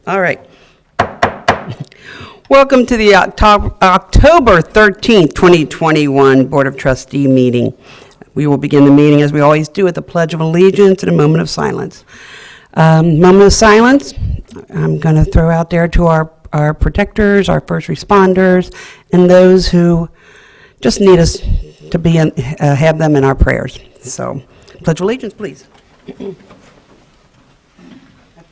All right. Welcome to the October 13th, 2021 Board of Trustee meeting. We will begin the meeting, as we always do, with the Pledge of Allegiance and a moment of silence. Moment of silence, I'm going to throw out there to our protectors, our first responders, and those who just need us to be have them in our prayers. So, Pledge of Allegiance, please. I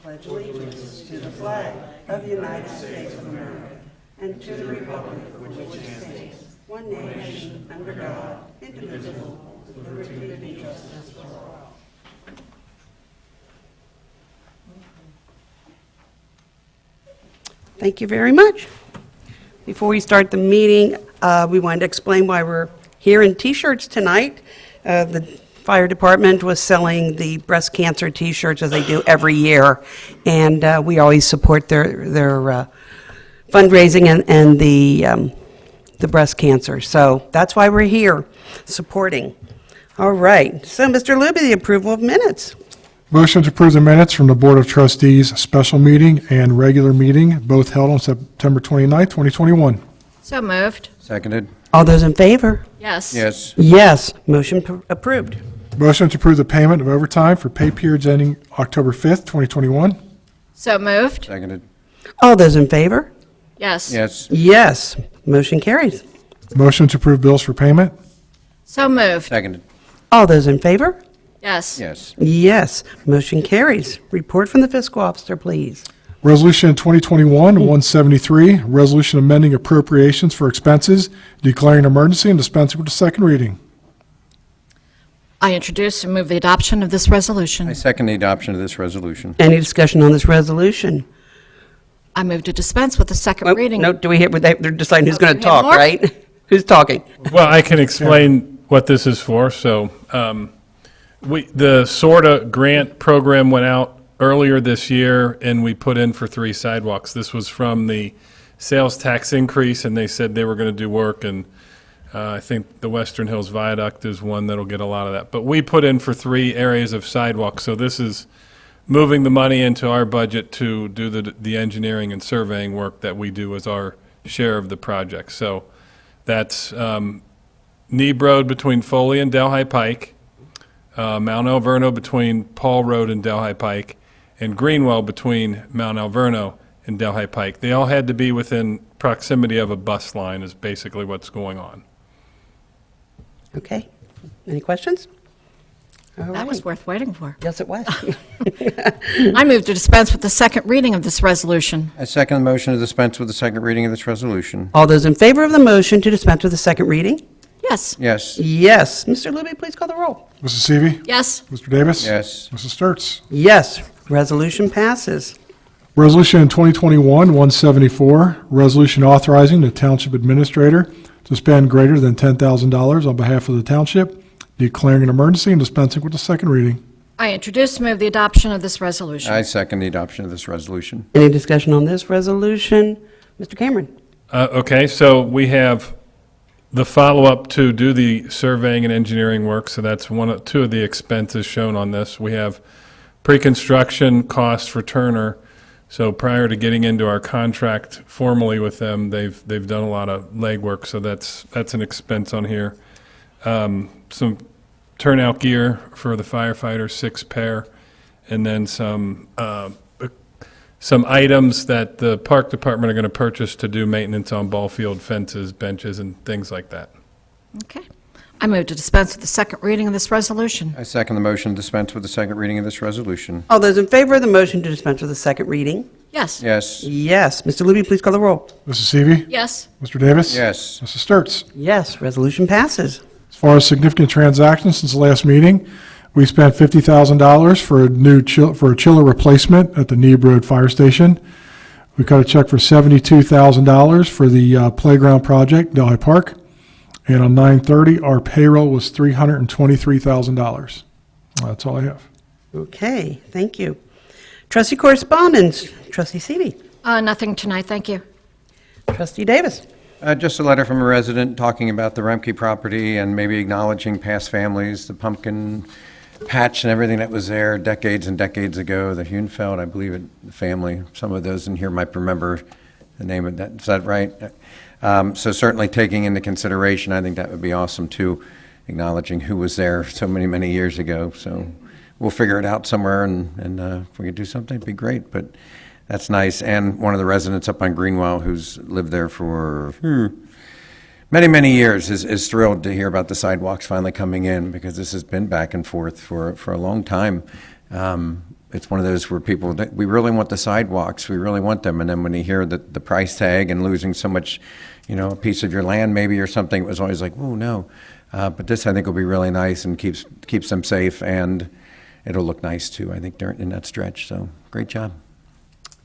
pledge allegiance to the flag of the United States of America and to the republic for which it stands, one nation, under God, indivisible, with liberty and justice for all. Thank you very much. Before we start the meeting, we wanted to explain why we're here in T-shirts tonight. The fire department was selling the breast cancer T-shirts, as they do every year, and we always support their fundraising and the breast cancer. So that's why we're here, supporting. All right. So, Mr. Luby, the approval of minutes. Motion to approve the minutes from the Board of Trustees special meeting and regular meeting, both held on September 29th, 2021. So moved. Seconded. All those in favor? Yes. Yes. Yes. Motion approved. Motion to approve the payment of overtime for pay periods ending October 5th, 2021. So moved. Seconded. All those in favor? Yes. Yes. Yes. Motion carries. Motion to approve bills for payment. So moved. Seconded. All those in favor? Yes. Yes. Yes. Motion carries. Report from the fiscal officer, please. Resolution 2021-173, resolution amending appropriations for expenses, declaring an emergency and dispensing with the second reading. I introduce and move the adoption of this resolution. I second the adoption of this resolution. Any discussion on this resolution? I move to dispense with the second reading. No, do we hear, they're deciding who's Oh, going to do we have talk, more? right? Who's talking? Well, I can explain what this is for. So, the SORTA grant program went out earlier this year, and we put in for 3 sidewalks. This was from the sales tax increase, and they said they were going to do work, and I think the Western Hills Viaduct is one that'll get a lot of that. But we put in for 3 areas of sidewalk, so this is moving the money into our budget to do the engineering and surveying work that we do as our share of the project. So that's Neeb Road between Foley and Delhi Pike, Mount Alverno between Paul Road and Delhi Pike, and Greenwell between Mount Alverno and Delhi Pike. They all had to be within proximity of a bus line is basically what's going on. Okay. Any questions? All That was right. worth waiting for. Yes, it was. I move to dispense with the second reading of this resolution. I second the motion to dispense with the second reading of this resolution. All those in favor of the motion to dispense with the second reading? Yes. Yes. Yes. Mr. Luby, please call the roll. Mrs. Seavey. Yes. Mr. Davis. Yes. Mrs. Sturts. Yes. Resolution passes. Resolution 2021-174, resolution authorizing the Township Administrator to spend greater than $10,000 on behalf of the Township, declaring an emergency and dispensing with the second reading. I introduce and move the adoption of this resolution. I second the adoption of this resolution. Any discussion on this resolution? Mr. Cameron? Okay, so we have the follow-up to do the surveying and engineering work, so that's two of the expenses shown on this. We have pre-construction costs for Turner. So prior to getting into our contract formally with them, they've done a lot of legwork, so that's an expense on here. Some turnout gear for the firefighters, 6 pair, and then some items that the park department are going to purchase to do maintenance on ball field fences, benches, and things like that. Okay. I move to dispense with the second reading of this resolution. I second the motion to dispense with the second reading of this resolution. All those in favor of the motion to dispense with the second reading? Yes. Yes. Yes. Mr. Luby, please call the roll. Mrs. Seavey. Yes. Mr. Davis. Yes. Mrs. Sturts. Yes. Resolution passes. As far as significant transactions since the last meeting, we spent $50,000 for a chiller replacement at the Neeb Road Fire Station. We got a check for $72,000 for the playground project, Delhi Park. And on 9/30, our payroll was $323,000. That's all I have. Okay. Thank you. Trustee correspondence. Trustee Seavey. Nothing tonight, thank you. Trustee Davis. Just a letter from a resident talking about the Remke property and maybe acknowledging past families. The pumpkin patch and everything that was there decades and decades ago. The Hunefeld, I believe it, the family, some of those in here might remember the name of that. Is that right? So certainly taking into consideration, I think that would be awesome too, acknowledging who was there so many, many years ago. So we'll figure it out somewhere, and if we could do something, it'd be great. But that's nice. And one of the residents up on Greenwell who's lived there for many, many years is thrilled to hear about the sidewalks finally coming in, because this has been back and forth for a long time. It's one of those where people, we really want the sidewalks, we really want them, and then when you hear the price tag and losing so much, a piece of your land maybe or something, it was always like, oh, no. But this, I think, will be really nice and keeps them safe, and it'll look nice, too, I think, in that stretch. So, great job.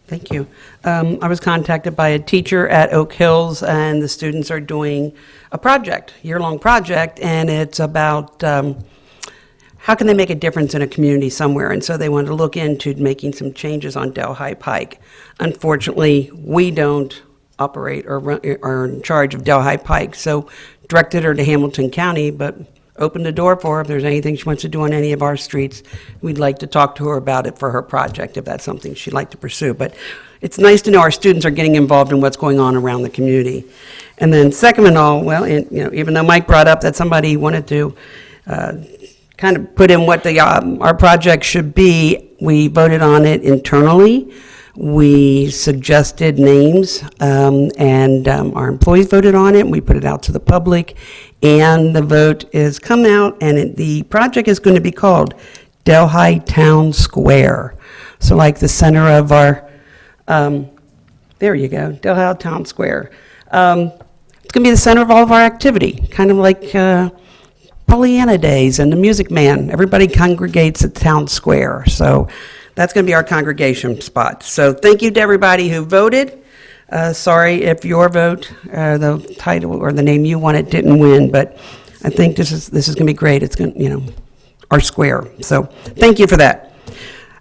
Thank you. I was contacted by a teacher at Oak Hills, and the students are doing a project, year-long project, and it's about how can they make a difference in a community somewhere. And so they wanted to look into making some changes on Delhi Pike. Unfortunately, we don't operate or are in charge of Delhi Pike, so directed her to Hamilton County, but opened the door for her. If there's anything she wants to do on any of our streets, we'd like to talk to her about it for her project, if that's something she'd like to pursue. But it's nice to know our students are getting involved in what's going on around the community. And then second of all, well, even though Mike brought up that somebody wanted to kind of put in what our project should be, we voted on it internally. We suggested names, and our employees voted on it. We put it out to the public, and the vote is come out, and the project is going to be called Delhi Town Square. So like the center of our, there you go, Delhi Town Square. It's going to be the center of all of our activity, kind of like Pollyanna Days and the Music Man. Everybody congregates at Town Square. So that's going to be our congregation spot. So thank you to everybody who voted. Sorry if your vote, the title or the name you wanted didn't win, but I think this is going to be great. It's going to, our square. So thank you for that.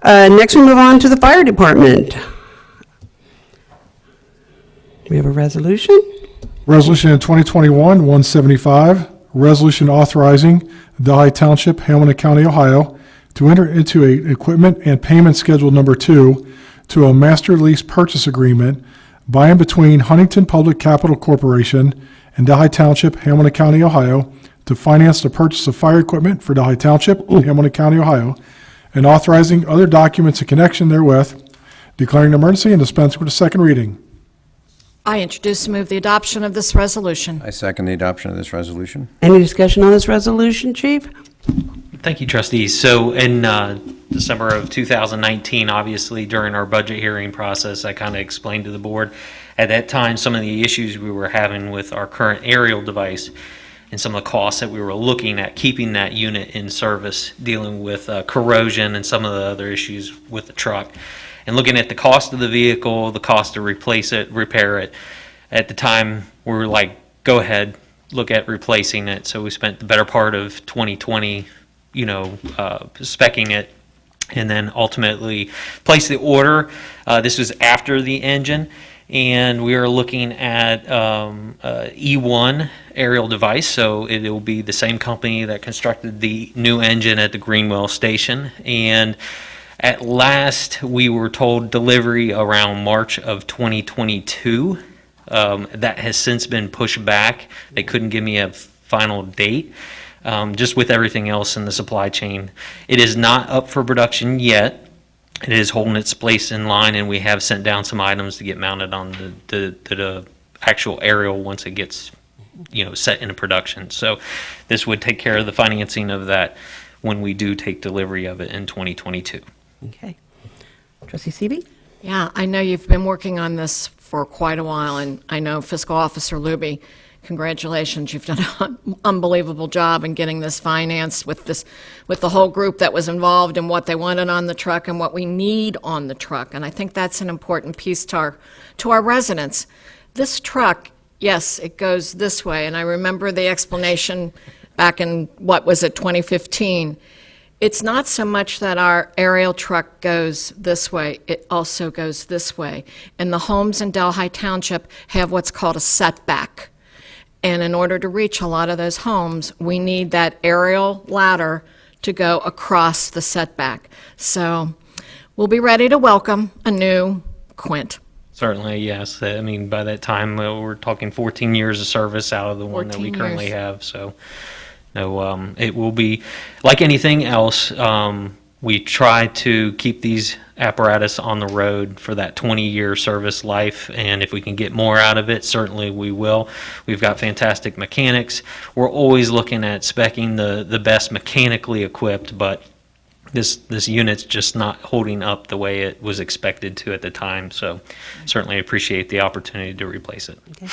Next we move on to the fire department. We have a resolution. Resolution 2021-175, resolution authorizing Delhi Township, Hamilton County, Ohio, to enter into a equipment and payment schedule number 2 to a master lease purchase agreement by and between Huntington Public Capital Corporation and Delhi Township, Hamilton County, Ohio, to finance the purchase of fire equipment for Delhi Township, Hamilton County, Ohio, and authorizing other documents in connection therewith, declaring an emergency and dispensing with a second reading. I introduce and move the adoption of this resolution. I second the adoption of this resolution. Any discussion on this resolution, Chief? Thank you, trustees. So in December of 2019, obviously during our budget hearing process, I kind of explained to the board at that time some of the issues we were having with our current aerial device and some of the costs that we were looking at keeping that unit in service, dealing with corrosion and some of the other issues with the truck. And looking at the cost of the vehicle, the cost to replace it, repair it, at the time we were like, go ahead, look at replacing it. So we spent the better part of 2020, speccing it, and then ultimately placed the order. This was after the engine, and we are looking at E1 aerial device. So it will be the same company that constructed the new engine at the Greenwell station. And at last, we were told delivery around March of 2022. That has since been pushed back. They couldn't give me a final date, just with everything else in the supply chain. It is not up for production yet. It is holding its place in line, and we have sent down some items to get mounted on the actual aerial once it gets, set into production. So this would take care of the financing of that when we do take delivery of it in 2022. Okay. Trustee Seavey? Yeah, I know you've been working on this for quite a while, and I know Fiscal Officer Luby, congratulations, you've done an unbelievable job in getting this financed with the whole group that was involved and what they wanted on the truck and what we need on the truck. And I think that's an important piece to our residents. This truck, yes, it goes this way, and I remember the explanation back in, 2015. It's not so much that our aerial truck goes this way, it also goes this way. And the homes in Delhi Township have what's called a setback. And in order to reach a lot of those homes, we need that aerial ladder to go across the setback. So we'll be ready to welcome a new Quint. Certainly, yes. I mean, by that time, we're talking 14 years of service out of the one that we 14 currently years. have. So, no, it will be like anything else. We try to keep these apparatus on the road for that 20-year service life, and if we can get more out of it, certainly we will. We've got fantastic mechanics. We're always looking at speccing the best mechanically equipped, but this unit's just not holding up the way it was expected to at the time. So certainly appreciate the opportunity to replace it. Okay.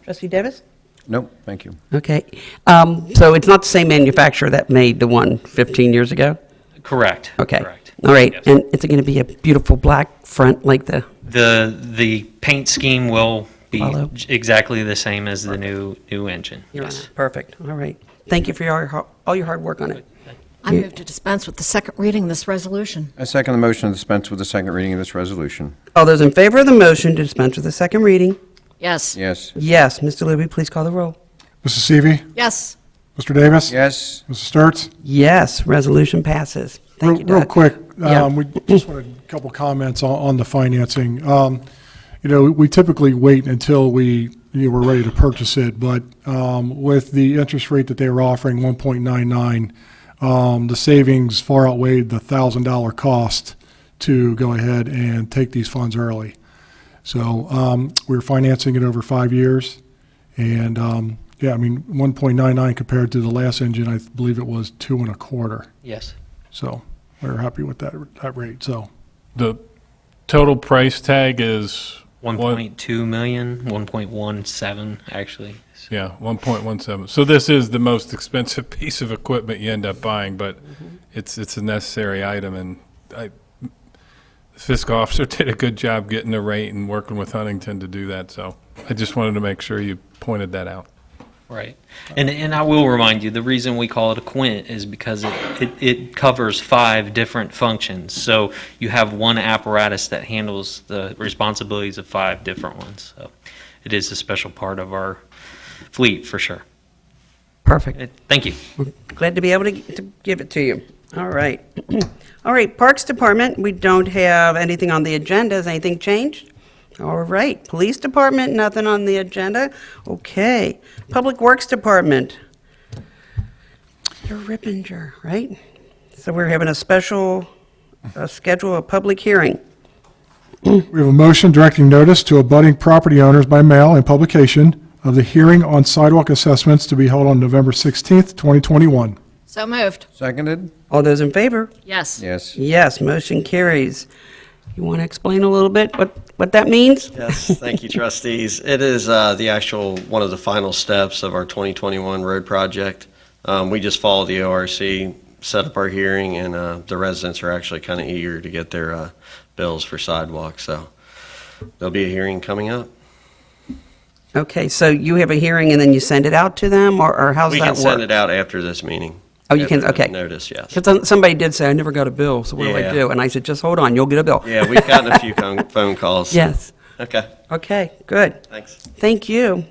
Trustee Davis? Nope, thank you. Okay. So it's not the same manufacturer that made the one 15 years ago? Correct. Okay. Correct. All right. Yes. And it's going to be a beautiful black front like the, The paint scheme will be Follow. exactly the same as the new engine. Yes. perfect. All right. Thank you for all your hard work on it. I move to dispense with the second reading of this resolution. I second the motion to dispense with the second reading of this resolution. All those in favor of the motion to dispense with the second reading? Yes. Yes. Yes. Mr. Luby, please call the roll. Mrs. Seavey. Yes. Mr. Davis. Yes. Mrs. Sturts. Yes. Resolution passes. Thank you, Real Doug. quick, Yeah. we just wanted a couple comments on the financing. We typically wait until we're ready to purchase it, but with the interest rate that they were offering, 1.99, the savings far outweighed the $1,000 cost to go ahead and take these funds early. So we're financing it over 5 years, and 1.99 compared to the last engine, I believe it was 2.25. Yes. So we're happy with that rate. So The total price tag is 1.2 million, 1.17 actually. Yeah, 1.17. So this is the most expensive piece of equipment you end up buying, but it's a necessary item, and the fiscal officer did a good job getting the rate and working with Huntington to do that, so I just wanted to make sure you pointed that out. Right. And I will remind you, the reason we call it a quint is because it covers 5 different functions. So you have one apparatus that handles the responsibilities of 5 different ones. So it is a special part of our fleet for sure. Perfect. Thank you. We're glad to be able to give it to you. All right. All right, Parks Department, we don't have anything on the agenda. Has anything changed? All right, Police Department, nothing on the agenda. Okay, Public Works Department. You're Rippinger, right? So we're having a special schedule, a public hearing. we have a motion directing notice to abutting property owners by mail and publication of the hearing on sidewalk assessments to be held on November 16th, 2021. So moved. Seconded? All those in favor? Yes. Yes. Yes, motion carries. You want to explain a little bit what that means? Yes, thank you, trustees. It is the actual, one of the final steps of our 2021 road project. We just followed the ORC, set up our hearing, and the residents are actually kind of eager to get their bills for sidewalks, so there'll be a hearing coming up. Okay, so you have a hearing and then you send it out to them, or how's We that can work? send it out after this meeting. Oh, you can, After the okay. Notice, yes. Because somebody did say, I never got a bill, so what do I Yeah. do? And I said, just hold on, you'll get a bill. Yeah, we've gotten a few phone calls. Yes. Okay, Okay, good. thanks. Thank you.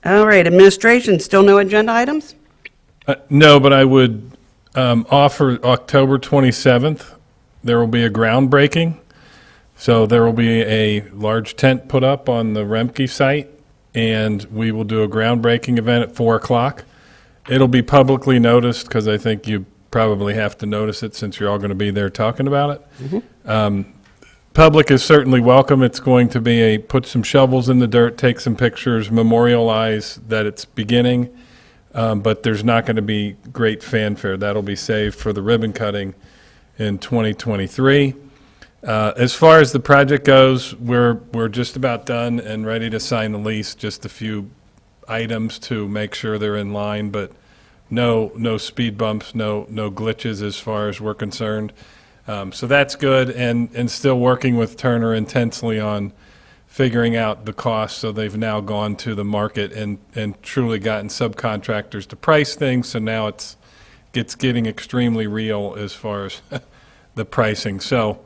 All right, administration, still no agenda items? No, but I would offer October 27th, there will be a groundbreaking. So there will be a large tent put up on the Remke site, and we will do a groundbreaking event at 4 o'clock. It'll be publicly noticed, because I think you probably have to notice it since you're all going to be there talking about it. Public is certainly welcome. It's going to be put some shovels in the dirt, take some pictures, memorialize that it's beginning, but there's not going to be great fanfare. That'll be saved for the ribbon cutting in 2023. As far as the project goes, we're just about done and ready to sign the lease. Just a few items to make sure they're in line, but no speed bumps, no glitches as far as we're concerned. So that's good, and still working with Turner intensely on figuring out the cost. So they've now gone to the market and truly gotten subcontractors to price things. So now it's getting extremely real as far as the pricing. So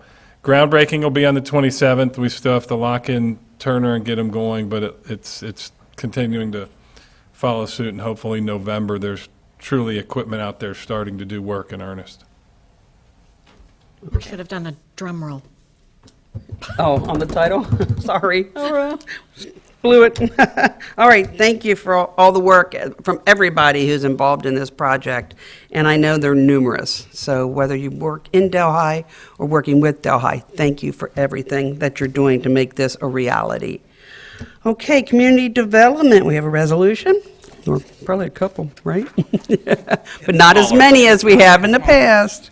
groundbreaking will be on the 27th. We still have to lock in Turner and get them going, but it's continuing to follow suit, and hopefully November there's truly equipment out there starting to do work in earnest. Should have done a drum roll. Oh, on the title? Sorry. Blew it. All right, thank you for all the work from everybody who's involved in this project, and I know they're numerous. So whether you work in Delhi or working with Delhi, thank you for everything that you're doing to make this a reality. Okay, community development, we have a resolution, or probably a couple, right? But not as many as we have in the past.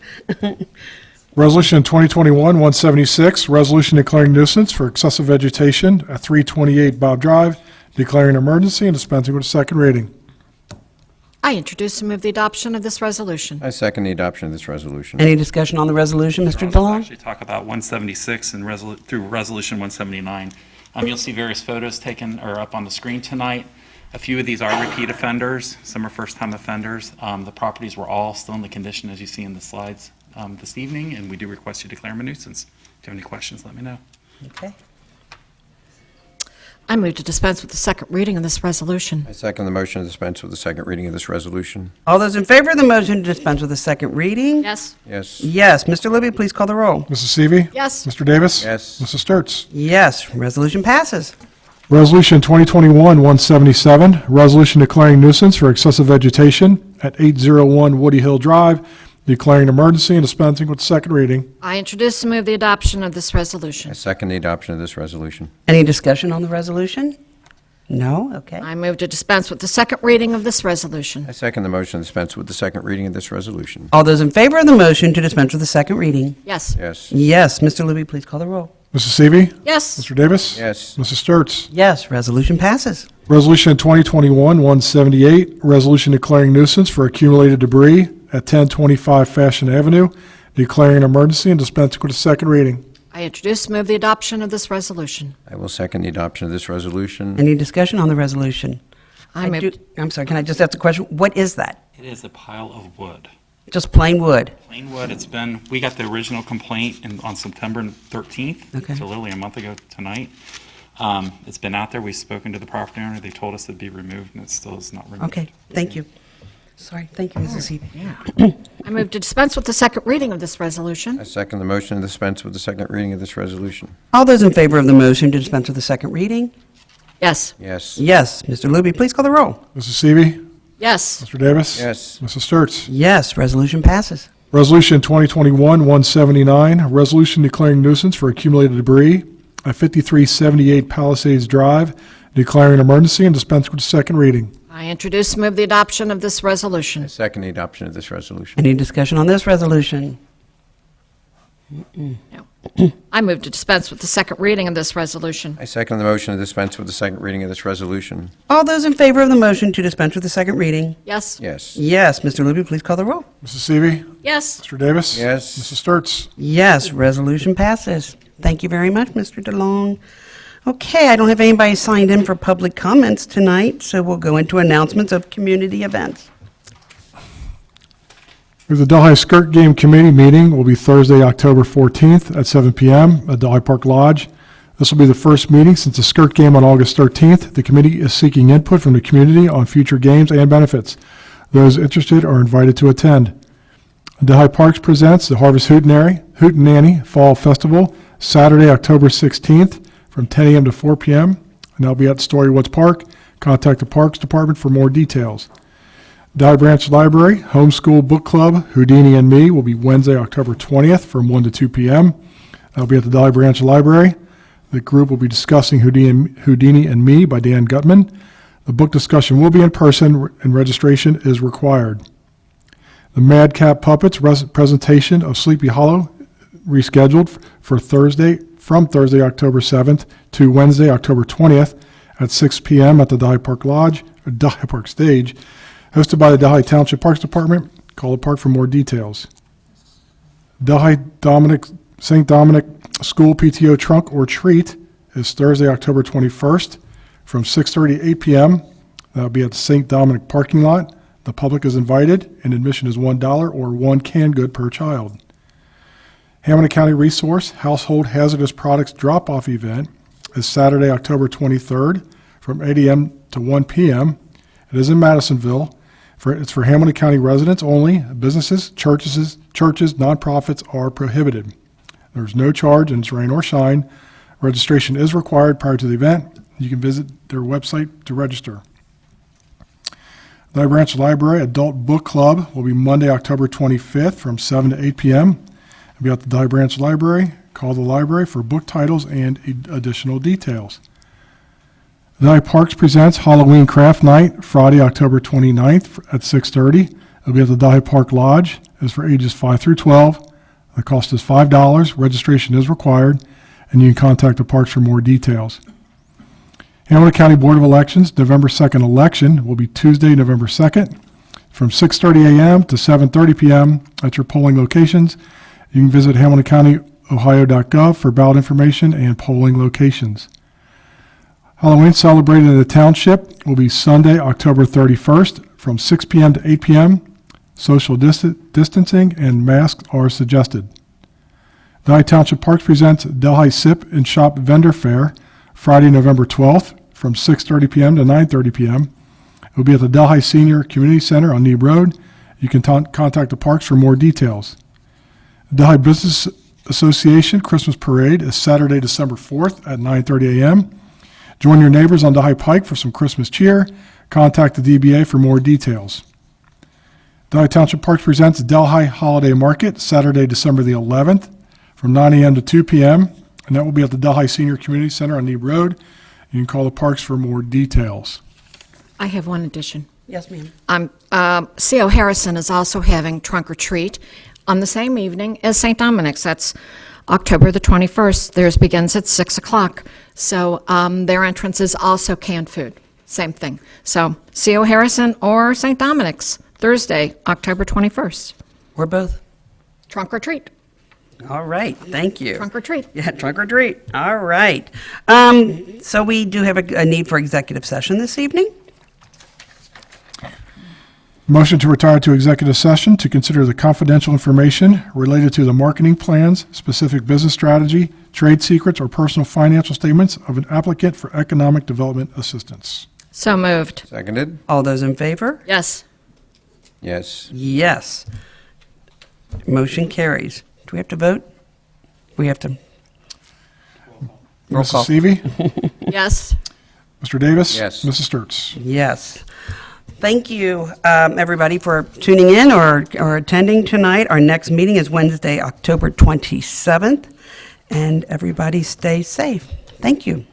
Resolution 2021-176, resolution declaring nuisance for excessive vegetation at 328 Bob Drive, declaring an emergency and dispensing with a second reading. I introduce and move the adoption of this resolution. I second the adoption of this resolution. Any discussion on the resolution, Mr. DeLong? Actually talk about 176 and through Resolution 179. You'll see various photos taken or up on the screen tonight. A few of these are repeat offenders. Some are first-time offenders. The properties were all still in the condition as you see in the slides this evening, and we do request you declare them a nuisance. If you have any questions, let me know. Okay. I move to dispense with the second reading of this resolution. I second the motion to dispense with the second reading of this resolution. All those in favor of the motion to dispense with the second reading? Yes. Yes. Yes. Mr. Libby, please call the roll. Mrs. Seavey. Yes. Mr. Davis. Yes. Mrs. Sturts. Yes, resolution passes. Resolution 2021-177, resolution declaring nuisance for excessive vegetation at 801 Woodyhill Drive, declaring an emergency and dispensing with the second reading. I introduce and move the adoption of this I resolution. second the adoption of this resolution. Any discussion on the resolution? No? Okay. I move to dispense with the second reading of this resolution. I second the motion to dispense with the second reading of this resolution. All those in favor of the motion to dispense with the second reading? Yes. Yes. Yes, Mr. Libby, please call the roll. Mrs. Seavey. Yes. Mr. Davis. Yes. Mrs. Sturts. Yes, resolution passes. Resolution 2021-178, resolution declaring nuisance for accumulated debris at 1025 Fashion Avenue, declaring an emergency and dispensing with a second reading. I introduce and move the adoption of this resolution. I will second the adoption of this resolution. Any discussion on the resolution? I move. I'm sorry, can I just ask a question? What is that? It is a pile of wood. Just plain wood? Plain wood, we got the original complaint on September 13th. Okay. So literally a month ago tonight. It's been out there, we've spoken to the property owner, they told us it'd be removed, and it still is not removed. Okay, thank you. Sorry, thank you, Mrs. Seavey. I move to dispense with the second reading of this resolution. I second the motion to dispense with the second reading of this resolution. All those in favor of the motion to dispense with the second reading? Yes. Yes. Yes, Mr. Libby, please call the roll. Mrs. Seavey. Yes. Mr. Davis. Yes. Mrs. Sturts. Yes, resolution passes. Resolution 2021-179, resolution declaring nuisance for accumulated debris at 5378 Palisades Drive, declaring an emergency and dispensing with the second reading. I introduce and move the adoption of this I resolution. second the adoption of this resolution. Any discussion on this resolution? I move to dispense with the second reading of this resolution. I second the motion to dispense with the second reading of this resolution. All those in favor of the motion to dispense with the second reading? Yes. Yes. Yes, Mr. Libby, please call the roll. Mrs. Seavey. Yes. Mr. Davis. Yes. Mrs. Sturts. Yes, resolution passes. Thank you very much, Mr. DeLong. Okay, I don't have anybody signed in for public comments tonight, so we'll go into announcements of community events. The Delhi Skirt Game Committee meeting will be Thursday, October 14th at 7 p.m. at Delhi Park Lodge. This will be the first meeting since the skirt game on August 13th. The committee is seeking input from the community on future games and benefits. Those interested are invited to attend. Delhi Parks presents the Harvest Hootenanny Fall Festival, Saturday, October 16th from 10 a.m. to 4 p.m. And that'll be at Story Woods Park. Contact the Parks Department for more details. Delhi Branch Library Homeschool Book Club Houdini and Me will be Wednesday, October 20th from 1 to 2 p.m. That'll be at the Delhi Branch Library. The group will be discussing Houdini and Me by Dan Gutman. The book discussion will be in person and registration is required. The Madcap Puppets presentation of Sleepy Hollow rescheduled for from Thursday, October 7th to Wednesday, October 20th at 6 p.m. at the Delhi Park Lodge, or Delhi Park Stage, hosted by the Delhi Township Parks Department. Call the park for more details. Delhi St. Dominic School PTO Trunk or Treat is Thursday, October 21st from 6:30 to 8 p.m. That'll be at the St. Dominic parking lot. The public is invited, and admission is $1 or one canned good per child. Hamilton County Resource Household Hazardous Products Drop-Off Event is Saturday, October 23rd from 8 a.m. to 1 p.m. It is in Madisonville. It's for Hamilton County residents only. Businesses, churches, nonprofits are prohibited. There's no charge, and it's rain or shine. Registration is required prior to the event. You can visit their website to register. The Branch Library Adult Book Club will be Monday, October 25th from 7 to 8 p.m. It'll be at the Dye Branch Library. Call the library for book titles and additional details. The Dye Parks presents Halloween Craft Night, Friday, October 29th at 6:30. It'll be at the Dye Park Lodge. It's for ages 5 through 12. The cost is $5. Registration is required, and you can contact the parks for more details. Hamilton County Board of Elections, November 2nd election will be Tuesday, November 2nd, from 6:30 a.m. to 7:30 p.m. at your polling locations. You can visit hamiltoncounty.ohio.gov for ballot information and polling locations. Halloween celebrated in the Township will be Sunday, October 31st, from 6 p.m. to 8 p.m. Social distancing and masks are suggested. The Township Parks presents Delhi Sip and Shop Vendor Fair, Friday, November 12th, from 6:30 p.m. to 9:30 p.m. It will be at the Delhi Senior Community Center on Neeb Road. You can contact the parks for more details. The Delhi Business Association Christmas Parade is Saturday, December 4th at 9:30 a.m. Join your neighbors on Delhi Pike for some Christmas cheer. Contact the DBA for more details. Delhi Township Parks presents Delhi Holiday Market, Saturday, December the 11th, from 9 a.m. to 2 p.m., and that will be at the Delhi Senior Community Center on Neeb Road. You can call the parks for more details. I have one addition. Yes, ma'am. C.O. Harrison is also having trunk or treat on the same evening as St. Dominic's. That's October the 21st. Theirs begins at 6 o'clock. So their entrance is also canned food. Same thing. So C.O. Harrison or St. Dominic's, Thursday, October 21st. Or both. Trunk or treat. All right, thank you. Trunk or treat. Yeah, trunk or treat. All right. So we do have a need for executive session this evening. Motion to retire to executive session to consider the confidential information related to the marketing plans, specific business strategy, trade secrets, or personal financial statements of an applicant for economic development assistance. So moved. Seconded? All those in favor? Yes. Yes. Yes. Motion carries. Do we have to vote? We have to. Roll call. Mrs. Seavey? Yes. Mr. Davis? Yes. Mrs. Sturts? Yes. Thank you, everybody, for tuning in or attending tonight. Our next meeting is Wednesday, October 27th, and everybody stay safe. Thank you.